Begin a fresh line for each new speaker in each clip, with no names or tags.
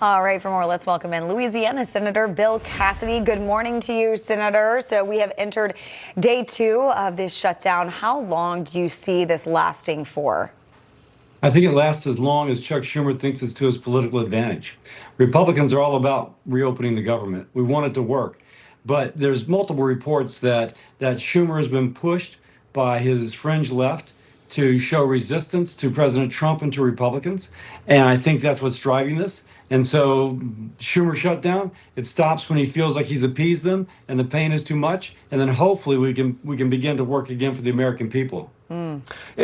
All right, for more, let's welcome in Louisiana Senator Bill Cassidy. Good morning to you, Senator. So we have entered day 2 of this shutdown. How long do you see this lasting for?
I think it lasts as long as Chuck Schumer thinks it's to his political advantage. Republicans are all about reopening the government. We want it to work. But there's multiple reports that Schumer has been pushed by his fringe left to show resistance to President Trump and to Republicans. And I think that's what's driving this. And so Schumer shutdown, it stops when he feels like he's appeased them and the pain is too much. And then hopefully we can begin to work again for the American people.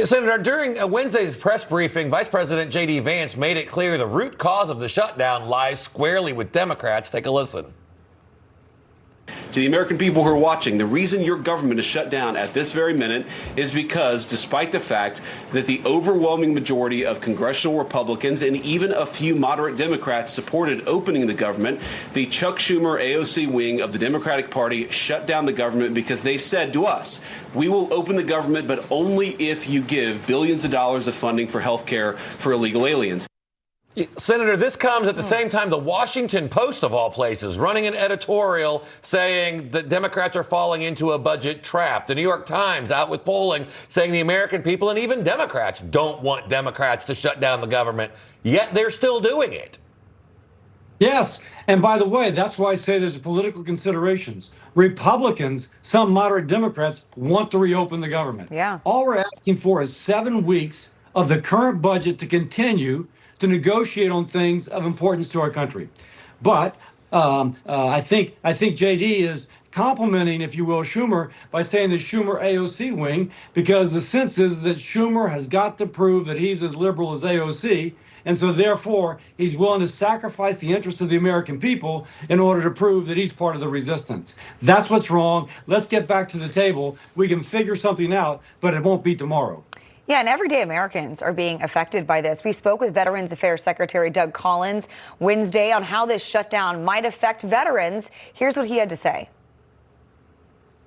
Senator, during Wednesday's press briefing, Vice President J.D. Vance made it clear the root cause of the shutdown lies squarely with Democrats. Take a listen.
To the American people who are watching, the reason your government is shut down at this very minute is because, despite the fact that the overwhelming majority of congressional Republicans and even a few moderate Democrats supported opening the government, the Chuck Schumer AOC wing of the Democratic Party shut down the government because they said to us, we will open the government, but only if you give billions of dollars of funding for health care for illegal aliens.
Senator, this comes at the same time the Washington Post, of all places, running an editorial saying that Democrats are falling into a budget trap. The New York Times out with polling saying the American people and even Democrats don't want Democrats to shut down the government, yet they're still doing it.
Yes. And by the way, that's why I say there's political considerations. Republicans, some moderate Democrats, want to reopen the government.
Yeah.
All we're asking for is 7 weeks of the current budget to continue to negotiate on things of importance to our country. But I think JD is complimenting, if you will, Schumer by saying the Schumer AOC wing, because the sense is that Schumer has got to prove that he's as liberal as AOC. And so therefore, he's willing to sacrifice the interests of the American people in order to prove that he's part of the resistance. That's what's wrong. Let's get back to the table. We can figure something out, but it won't be tomorrow.
Yeah, and everyday Americans are being affected by this. We spoke with Veterans Affairs Secretary Doug Collins Wednesday on how this shutdown might affect veterans. Here's what he had to say.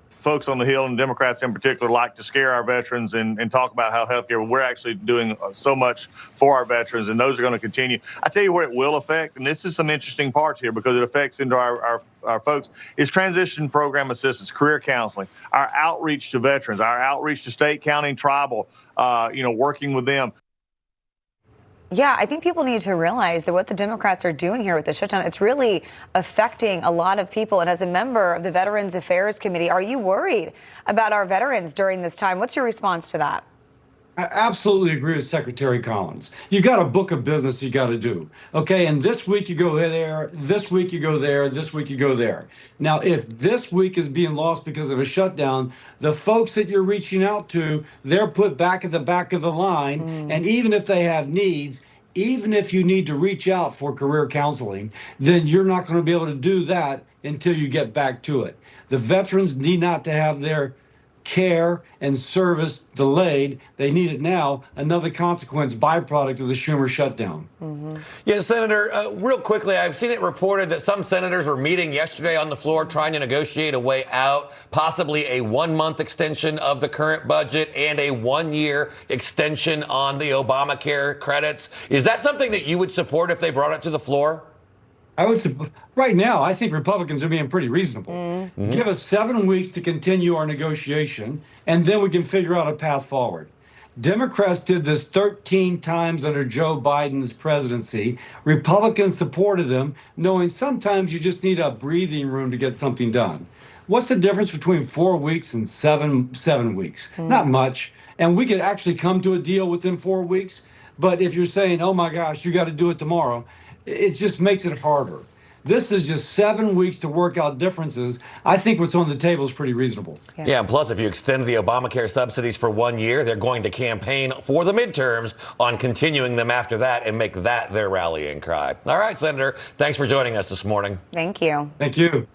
Folks on the Hill and Democrats in particular like to scare our veterans and talk about how healthcare, we're actually doing so much for our veterans, and those are going to continue. I tell you where it will affect, and this is some interesting parts here because it affects into our folks, is transition program assistance, career counseling, our outreach to veterans, our outreach to state, county, and tribal, working with them.
Yeah, I think people need to realize that what the Democrats are doing here with the shutdown, it's really affecting a lot of people. And as a member of the Veterans Affairs Committee, are you worried about our veterans during this time? What's your response to that?
I absolutely agree with Secretary Collins. You got a book of business you got to do. Okay, and this week you go there, this week you go there, this week you go there. Now, if this week is being lost because of a shutdown, the folks that you're reaching out to, they're put back at the back of the line. And even if they have needs, even if you need to reach out for career counseling, then you're not going to be able to do that until you get back to it. The veterans need not to have their care and service delayed. They need it now. Another consequence, byproduct of the Schumer shutdown.
Yeah, Senator, real quickly, I've seen it reported that some senators were meeting yesterday on the floor trying to negotiate a way out, possibly a 1-month extension of the current budget and a 1-year extension on the Obamacare credits. Is that something that you would support if they brought it to the floor?
I would support. Right now, I think Republicans are being pretty reasonable. Give us 7 weeks to continue our negotiation, and then we can figure out a path forward. Democrats did this 13 times under Joe Biden's presidency. Republicans supported them, knowing sometimes you just need a breathing room to get something done. What's the difference between 4 weeks and seven weeks? Not much. And we could actually come to a deal within 4 weeks. But if you're saying, oh my gosh, you got to do it tomorrow, it just makes it harder. This is just 7 weeks to work out differences. I think what's on the table is pretty reasonable.
Yeah, and plus, if you extend the Obamacare subsidies for 1 year, they're going to campaign for the midterms on continuing them after that and make that their rallying cry. All right, Senator, thanks for joining us this morning.
Thank you.
Thank you.